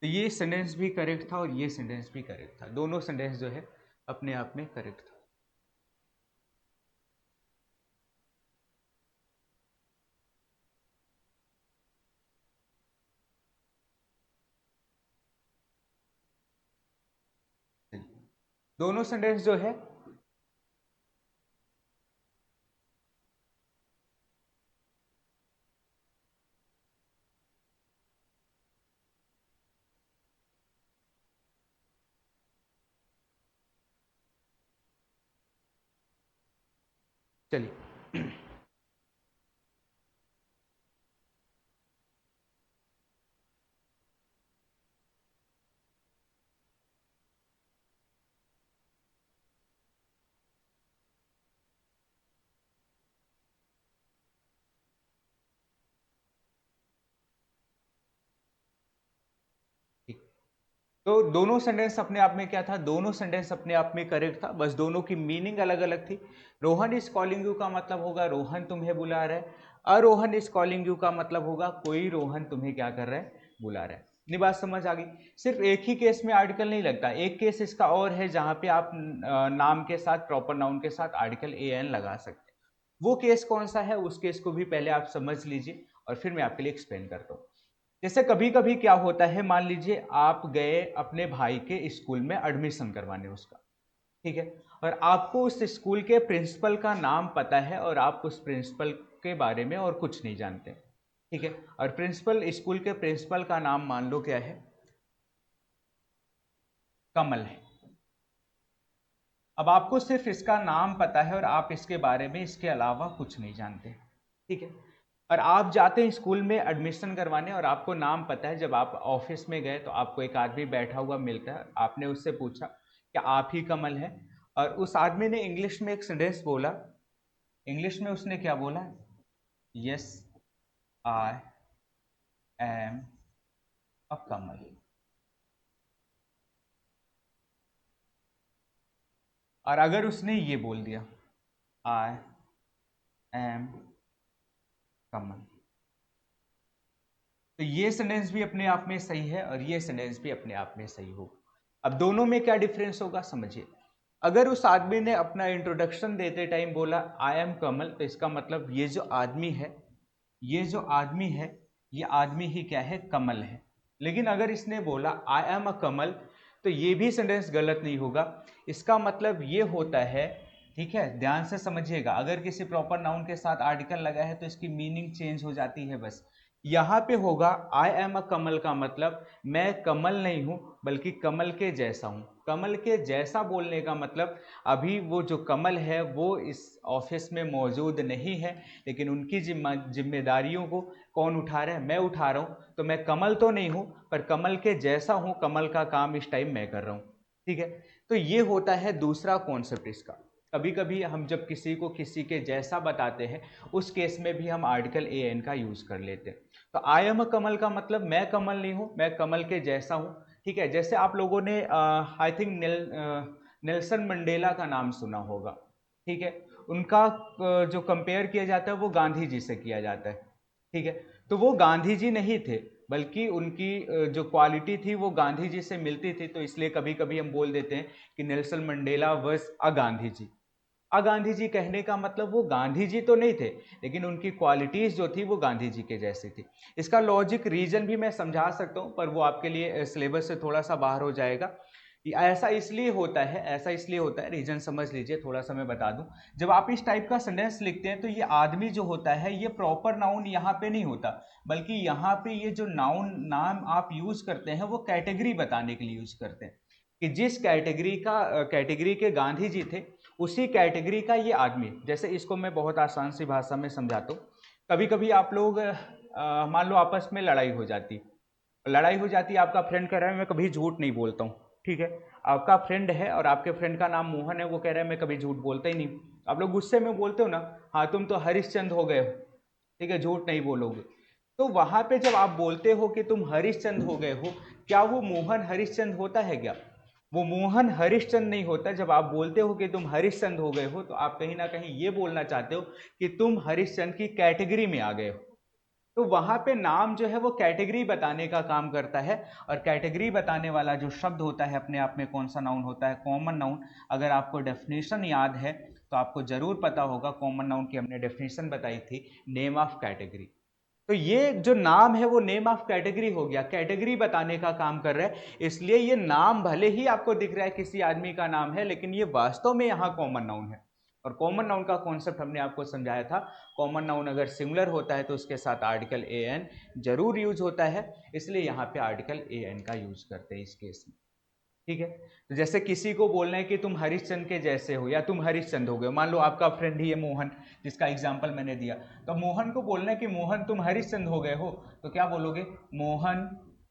तो ये सेंटेंस भी करेक्ट था और ये सेंटेंस भी करेक्ट था, दोनों सेंटेंस जो है अपने आप में करेक्ट था। दोनों सेंटेंस जो है चलिए, तो दोनों सेंटेंस अपने आप में क्या था, दोनों सेंटेंस अपने आप में करेक्ट था, बस दोनों की मीनिंग अलग अलग थी। रोहन इज कॉलिंग यू का मतलब होगा रोहन तुम्हें बुला रहा है। अरोहन इज कॉलिंग यू का मतलब होगा कोई रोहन तुम्हें क्या कर रहा है, बुला रहा है। इतनी बात समझ आ गई। सिर्फ एक ही केस में आर्टिकल नहीं लगता, एक केस इसका और है जहां पे आप नाम के साथ, प्रॉपर नाउन के साथ आर्टिकल ए एन लगा सकते हैं। वो केस कौन सा है, उस केस को भी पहले आप समझ लीजिए और फिर मैं आपके लिए एक्सप्लेन करता हूँ। जैसे कभी कभी क्या होता है, मान लीजिए आप गए अपने भाई के स्कूल में एडमिशन करवाने उसका, ठीक है, और आपको उस स्कूल के प्रिंसिपल का नाम पता है और आप उस प्रिंसिपल के बारे में और कुछ नहीं जानते, ठीक है, और प्रिंसिपल, स्कूल के प्रिंसिपल का नाम मान लो क्या है, कमल है। अब आपको सिर्फ इसका नाम पता है और आप इसके बारे में, इसके अलावा कुछ नहीं जानते, ठीक है, और आप जाते हैं स्कूल में एडमिशन करवाने और आपको नाम पता है। जब आप ऑफिस में गए तो आपको एक आदमी बैठा हुआ मिलता है, आपने उससे पूछा कि आप ही कमल हैं, और उस आदमी ने इंग्लिश में एक सेंटेंस बोला। इंग्लिश में उसने क्या बोला, यस आई एम अ कमल। और अगर उसने ये बोल दिया, आई एम कमल, तो ये सेंटेंस भी अपने आप में सही है और ये सेंटेंस भी अपने आप में सही होगा। अब दोनों में क्या डिफरेंस होगा समझिए। अगर उस आदमी ने अपना इंट्रोडक्शन देते टाइम बोला आई एम कमल, तो इसका मतलब ये जो आदमी है, ये जो आदमी है, ये आदमी ही क्या है, कमल है। लेकिन अगर इसने बोला आई एम अ कमल, तो ये भी सेंटेंस गलत नहीं होगा। इसका मतलब ये होता है, ठीक है, ध्यान से समझिएगा, अगर किसी प्रॉपर नाउन के साथ आर्टिकल लगा है तो इसकी मीनिंग चेंज हो जाती है। बस यहां पे होगा आई एम अ कमल का मतलब मैं कमल नहीं हूं बल्कि कमल के जैसा हूं। कमल के जैसा बोलने का मतलब अभी वो जो कमल है वो इस ऑफिस में मौजूद नहीं है, लेकिन उनकी जिम्मेदारियों को कौन उठा रहा है, मैं उठा रहा हूं। तो मैं कमल तो नहीं हूं पर कमल के जैसा हूं, कमल का काम इस टाइम मैं कर रहा हूं, ठीक है। तो ये होता है दूसरा कॉन्सेप्ट इसका। कभी कभी हम जब किसी को किसी के जैसा बताते हैं, उस केस में भी हम आर्टिकल ए एन का यूज कर लेते हैं। तो आई एम अ कमल का मतलब मैं कमल नहीं हूं, मैं कमल के जैसा हूं, ठीक है। जैसे आप लोगों ने आई थिंक नेल्सन मंडेला का नाम सुना होगा, ठीक है। उनका जो कंपेयर किया जाता है वो गांधी जी से किया जाता है, ठीक है। तो वो गांधी जी नहीं थे, बल्कि उनकी जो क्वालिटी थी वो गांधी जी से मिलती थी, तो इसलिए कभी कभी हम बोल देते हैं कि नेल्सन मंडेला वर्स अ गांधी जी। अ गांधी जी कहने का मतलब वो गांधी जी तो नहीं थे, लेकिन उनकी क्वालिटीज जो थी वो गांधी जी के जैसी थी। इसका लॉजिक रीजन भी मैं समझा सकता हूं, पर वो आपके लिए सिलेबस से थोड़ा सा बाहर हो जाएगा। ऐसा इसलिए होता है, ऐसा इसलिए होता है, रीजन समझ लीजिए, थोड़ा सा मैं बता दूं। जब आप इस टाइप का सेंटेंस लिखते हैं तो ये आदमी जो होता है ये प्रॉपर नाउन यहाँ पे नहीं होता, बल्कि यहाँ पे ये जो नाउन नाम आप यूज करते हैं वो कैटेगरी बताने के लिए यूज करते हैं, कि जिस कैटेगरी के गांधी जी थे उसी कैटेगरी का ये आदमी। जैसे इसको मैं बहुत आसान सी भाषा में समझाता हूँ। कभी कभी आप लोग मान लो आपस में लड़ाई हो जाती, आपका फ्रेंड कह रहा है मैं कभी झूठ नहीं बोलता हूँ, ठीक है। आपका फ्रेंड है और आपके फ्रेंड का नाम मोहन है, वो कह रहा है मैं कभी झूठ बोलता ही नहीं। आप लोग गुस्से में बोलते हो ना, हाँ तुम तो हरिश्चंद्र हो गए हो, ठीक है, झूठ नहीं बोलोगे। तो वहां पे जब आप बोलते हो कि तुम हरिश्चंद्र हो गए हो, क्या वो मोहन हरिश्चंद्र होता है क्या? वो मोहन हरिश्चंद्र नहीं होता। जब आप बोलते हो कि तुम हरिश्चंद्र हो गए हो, तो आप कहीं ना कहीं ये बोलना चाहते हो कि तुम हरिश्चंद्र की कैटेगरी में आ गए हो। तो वहां पे नाम जो है वो कैटेगरी बताने का काम करता है, और कैटेगरी बताने वाला जो शब्द होता है अपने आप में कौन सा नाउन होता है, कॉमन नाउन। अगर आपको डेफिनेशन याद है तो आपको जरूर पता होगा, कॉमन नाउन की हमने डेफिनेशन बताई थी, नेम ऑफ कैटेगरी। तो ये जो नाम है वो नेम ऑफ कैटेगरी हो गया, कैटेगरी बताने का काम कर रहा है। इसलिए ये नाम भले ही आपको दिख रहा है किसी आदमी का नाम है, लेकिन ये वास्तव में यहाँ कॉमन नाउन है। और कॉमन नाउन का कॉन्सेप्ट हमने आपको समझाया था। कॉमन नाउन अगर सिंगुलर होता है तो उसके साथ आर्टिकल ए एन जरूर यूज होता है, इसलिए यहाँ पे आर्टिकल ए एन का यूज करते हैं इस केस में। ठीक है। तो जैसे किसी को बोलना है कि तुम हरिश्चंद्र के जैसे हो या तुम हरिश्चंद्र हो गए, मान लो आपका फ्रेंड ही है मोहन, जिसका एग्जाम्पल मैंने दिया, तो मोहन को बोलना है कि मोहन तुम हरिश्चंद्र हो गए हो, तो क्या बोलोगे? Mohan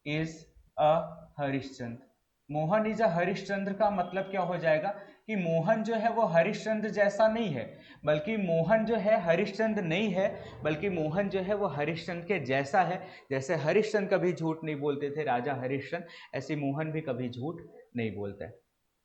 is a Harishchandra. Mohan is a Harishchandra का मतलब क्या हो जाएगा कि मोहन जो है वो हरिश्चंद्र जैसा नहीं है, बल्कि मोहन जो है हरिश्चंद्र नहीं है, बल्कि मोहन जो है वो हरिश्चंद्र के जैसा है। जैसे हरिश्चंद्र कभी झूठ नहीं बोलते थे, राजा हरिश्चंद्र, ऐसे मोहन भी कभी झूठ नहीं बोलता है।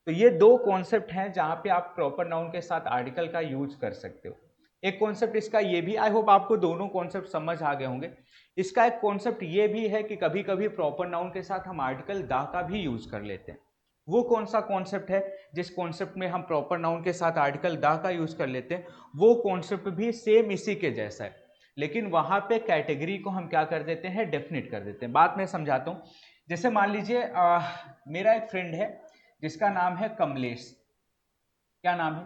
तो ये दो कॉन्सेप्ट हैं जहां पे आप प्रॉपर नाउन के साथ आर्टिकल का यूज कर सकते हो। एक कॉन्सेप्ट इसका ये भी, आई होप आपको दोनों कॉन्सेप्ट समझ आ गए होंगे। इसका एक कॉन्सेप्ट ये भी है कि कभी कभी प्रॉपर नाउन के साथ हम आर्टिकल दा का भी यूज कर लेते हैं। वो कौन सा कॉन्सेप्ट है जिस कॉन्सेप्ट में हम प्रॉपर नाउन के साथ आर्टिकल दा का यूज कर लेते हैं? वो कॉन्सेप्ट भी सेम इसी के जैसा है, लेकिन वहां पे कैटेगरी को हम क्या कर देते हैं? डेफिनेट कर देते हैं। बात मैं समझाता हूं। जैसे मान लीजिए मेरा एक फ्रेंड है जिसका नाम है कमलेश। क्या नाम है?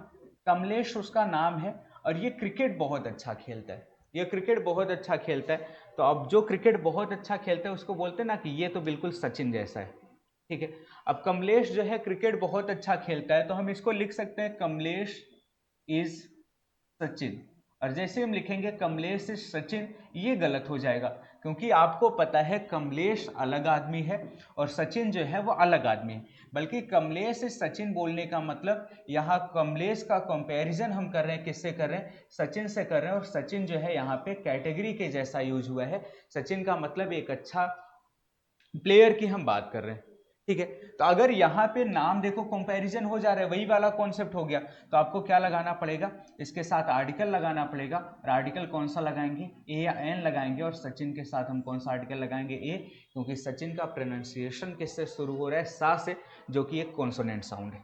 कमलेश उसका नाम है, और ये क्रिकेट बहुत अच्छा खेलता है। ये क्रिकेट बहुत अच्छा खेलता है। तो अब जो क्रिकेट बहुत अच्छा खेलता है उसको बोलते हैं ना कि ये तो बिल्कुल सचिन जैसा है। ठीक है। अब कमलेश जो है क्रिकेट बहुत अच्छा खेलता है, तो हम इसको लिख सकते हैं कमलेश इज सचिन। और जैसे हम लिखेंगे कमलेश इज सचिन, ये गलत हो जाएगा, क्योंकि आपको पता है कमलेश अलग आदमी है और सचिन जो है वो अलग आदमी है। बल्कि कमलेश इज सचिन बोलने का मतलब यहाँ कमलेश का कंपैरिजन हम कर रहे हैं, किससे कर रहे हैं? सचिन से कर रहे हैं। और सचिन जो है यहाँ पे कैटेगरी के जैसा यूज हुआ है। सचिन का मतलब एक अच्छा प्लेयर की हम बात कर रहे हैं। ठीक है। तो अगर यहाँ पे नाम देखो कंपैरिजन हो जा रहा है, वही वाला कॉन्सेप्ट हो गया, तो आपको क्या लगाना पड़ेगा? इसके साथ आर्टिकल लगाना पड़ेगा। और आर्टिकल कौन सा लगाएंगे? ए या एन लगाएंगे। और सचिन के साथ हम कौन सा आर्टिकल लगाएंगे? ए, क्योंकि सचिन का प्रोनाउंसिएशन किससे शुरू हो रहा है? सा से, जो कि एक कॉन्सोनेंट साउंड है।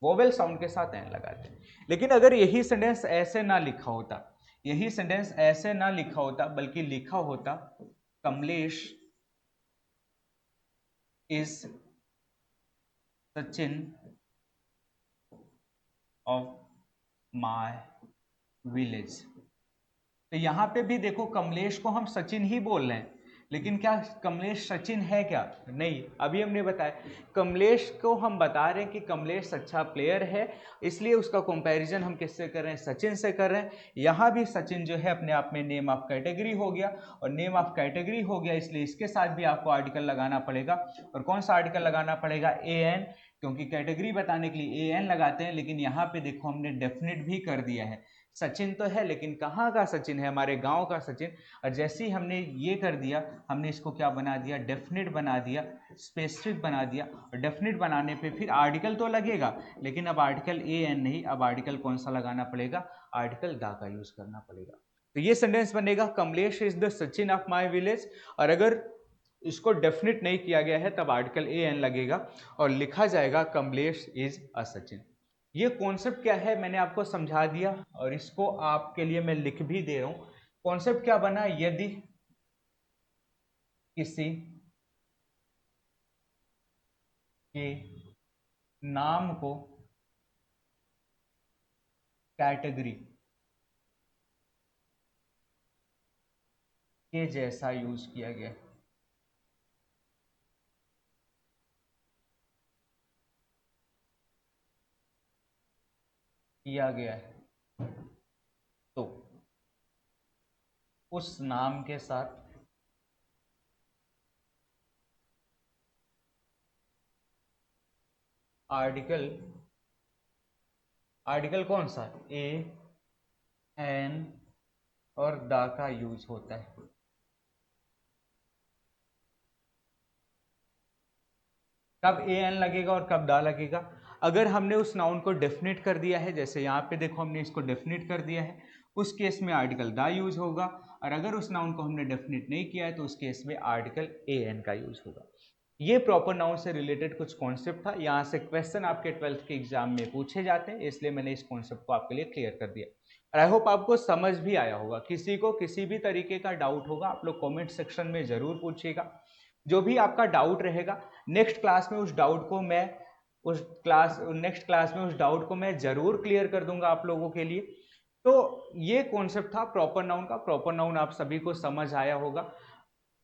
वोवेल साउंड के साथ एन लगाते हैं। लेकिन अगर यही सेंटेंस ऐसे ना लिखा होता, यही सेंटेंस ऐसे ना लिखा होता, बल्कि लिखा होता Kamlesh is Sachin of my village, तो यहां पे भी देखो कमलेश को हम सचिन ही बोल रहे हैं, लेकिन क्या कमलेश सचिन है क्या? नहीं। अभी हमने बताया कमलेश को हम बता रहे हैं कि कमलेश अच्छा प्लेयर है, इसलिए उसका कंपैरिजन हम किससे कर रहे हैं? सचिन से कर रहे हैं। यहां भी सचिन जो है अपने आप में नेम ऑफ कैटेगरी हो गया, और नेम ऑफ कैटेगरी हो गया इसलिए इसके साथ भी आपको आर्टिकल लगाना पड़ेगा। और कौन सा आर्टिकल लगाना पड़ेगा? ए एन, क्योंकि कैटेगरी बताने के लिए ए एन लगाते हैं। लेकिन यहाँ पे देखो हमने डेफिनेट भी कर दिया है। सचिन तो है, लेकिन कहाँ का सचिन है? हमारे गांव का सचिन। और जैसे ही हमने ये कर दिया, हमने इसको क्या बना दिया? डेफिनेट बना दिया, स्पेसिफिक बना दिया। और डेफिनेट बनाने पे फिर आर्टिकल तो लगेगा, लेकिन अब आर्टिकल ए एन नहीं, अब आर्टिकल कौन सा लगाना पड़ेगा? आर्टिकल दा का यूज करना पड़ेगा। तो ये सेंटेंस बनेगा Kamlesh is the Sachin of my village. और अगर इसको डेफिनेट नहीं किया गया है तब आर्टिकल ए एन लगेगा और लिखा जाएगा कमलेश इज अ सचिन। ये कॉन्सेप्ट क्या है मैंने आपको समझा दिया, और इसको आपके लिए मैं लिख भी दे रहा हूं। कॉन्सेप्ट क्या बना? यदि किसी के नाम को कैटेगरी के जैसा यूज किया गया, है, तो उस नाम के साथ आर्टिकल, आर्टिकल कौन सा? ए एन और दा का यूज होता है। कब ए एन लगेगा और कब दा लगेगा? अगर हमने उस नाउन को डेफिनेट कर दिया है, जैसे यहाँ पे देखो हमने इसको डेफिनेट कर दिया है, उस केस में आर्टिकल दा यूज होगा। और अगर उस नाउन को हमने डेफिनेट नहीं किया है तो उस केस में आर्टिकल ए एन का यूज होगा। ये प्रॉपर नाउन से रिलेटेड कुछ कॉन्सेप्ट था। यहाँ से क्वेश्चन आपके 12th के एग्जाम में पूछे जाते हैं, इसलिए मैंने इस कॉन्सेप्ट को आपके लिए क्लियर कर दिया। और आई होप आपको समझ भी आया होगा। किसी को किसी भी तरीके का डाउट होगा, आप लोग कॉमेंट सेक्शन में जरूर पूछिएगा। जो भी आपका डाउट रहेगा, नेक्स्ट क्लास में उस डाउट को मैं नेक्स्ट क्लास में उस डाउट को मैं जरूर क्लियर कर दूंगा आप लोगों के लिए। तो ये कॉन्सेप्ट था प्रॉपर नाउन का। प्रॉपर नाउन आप सभी को समझ आया होगा।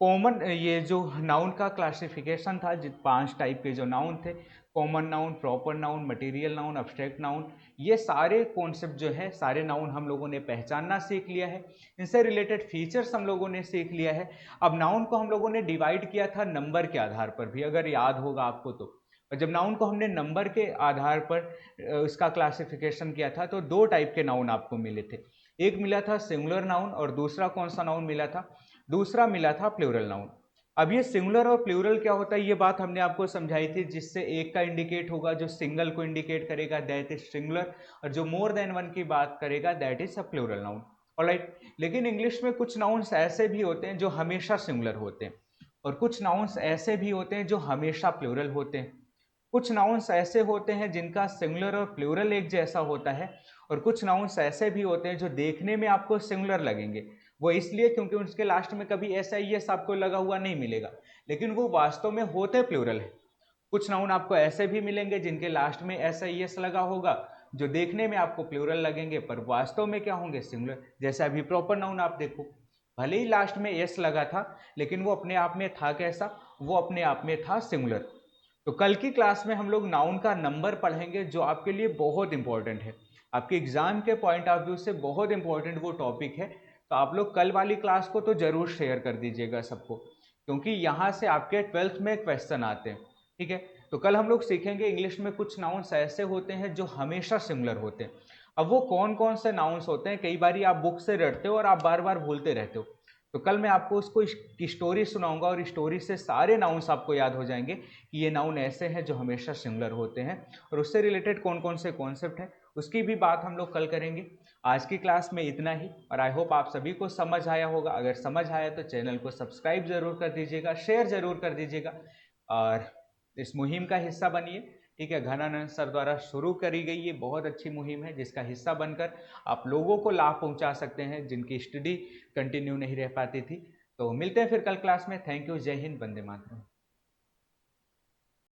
कॉमन ये जो नाउन का क्लासिफिकेशन था, 5 टाइप के जो नाउन थे, common noun, proper noun, material noun, abstract noun, ये सारे कॉन्सेप्ट जो है, सारे नाउन हम लोगों ने पहचानना सीख लिया है। इनसे रिलेटेड फीचर्स हम लोगों ने सीख लिया है। अब नाउन को हम लोगों ने डिवाइड किया था नंबर के आधार पर भी, अगर याद होगा आपको तो। और जब नाउन को हमने नंबर के आधार पर इसका क्लासिफिकेशन किया था तो 2 टाइप के नाउन आपको मिले थे। एक मिला था सिंगुलर नाउन और दूसरा कौन सा नाउन मिला था? दूसरा मिला था प्लूरल नाउन। अब ये सिंगुलर और प्लूरल क्या होता है, ये बात हमने आपको समझाई थी, जिससे एक का इंडिकेट होगा, जो सिंगल को इंडिकेट करेगा दैट इज सिंगुलर, और जो मोर देन वन की बात करेगा that is a plural noun. Alright, लेकिन इंग्लिश में कुछ नाउन्स ऐसे भी होते हैं जो हमेशा सिंगुलर होते हैं, और कुछ नाउन्स ऐसे भी होते हैं जो हमेशा प्लूरल होते हैं। कुछ नाउन्स ऐसे होते हैं जिनका सिंगुलर और प्लूरल एक जैसा होता है, और कुछ नाउन्स ऐसे भी होते हैं जो देखने में आपको सिंगुलर लगेंगे। वो इसलिए क्योंकि उसके लास्ट में कभी ऐसा ही आपको लगा हुआ नहीं मिलेगा, लेकिन वो वास्तव में होते प्लूरल है। कुछ नाउन आपको ऐसे भी मिलेंगे जिनके लास्ट में ऐसा ही लगा होगा, जो देखने में आपको प्लूरल लगेंगे पर वास्तव में क्या होंगे? सिंगुलर। जैसे अभी प्रॉपर नाउन आप देखो, भले ही लास्ट में एस लगा था, लेकिन वो अपने आप में था कैसा? वो अपने आप में था सिंगुलर। तो कल की क्लास में हम लोग नाउन का नंबर पढ़ेंगे, जो आपके लिए बहुत इंपॉर्टेंट है, आपके एग्जाम के पॉइंट ऑफ व्यू से बहुत इंपॉर्टेंट वो टॉपिक है। तो आप लोग कल वाली क्लास को तो जरूर शेयर कर दीजिएगा सबको, क्योंकि यहाँ से आपके 12th में क्वेश्चन आते हैं। ठीक है, तो कल हम लोग सीखेंगे इंग्लिश में कुछ नाउन्स ऐसे होते हैं जो हमेशा सिमिलर होते हैं। अब वो कौन कौन से नाउन्स होते हैं, कई बार आप बुक से रटते हो और आप बार बार भूलते रहते हो, तो कल मैं आपको उसको स्टोरी सुनाऊंगा और स्टोरी से सारे नाउन्स आपको याद हो जाएंगे कि ये नाउन ऐसे हैं जो हमेशा सिमिलर होते हैं, और उससे रिलेटेड कौन कौन से कॉन्सेप्ट हैं उसकी भी बात हम लोग कल करेंगे। आज की क्लास में इतना ही, और आई होप आप सभी को समझ आया होगा। अगर समझ आया तो चैनल को सब्सक्राइब जरूर कर दीजिएगा, शेयर जरूर कर दीजिएगा, और इस मुहिम का हिस्सा बनिए। ठीक है, घनानंद सर द्वारा शुरू करी गई ये बहुत अच्छी मुहिम है, जिसका हिस्सा बनकर आप लोगों को लाभ पहुंचा सकते हैं जिनकी स्टडी कंटिन्यू नहीं रह पाती थी। तो मिलते हैं फिर कल क्लास में। थैंक यू, जय हिंद, वंदे मातरम।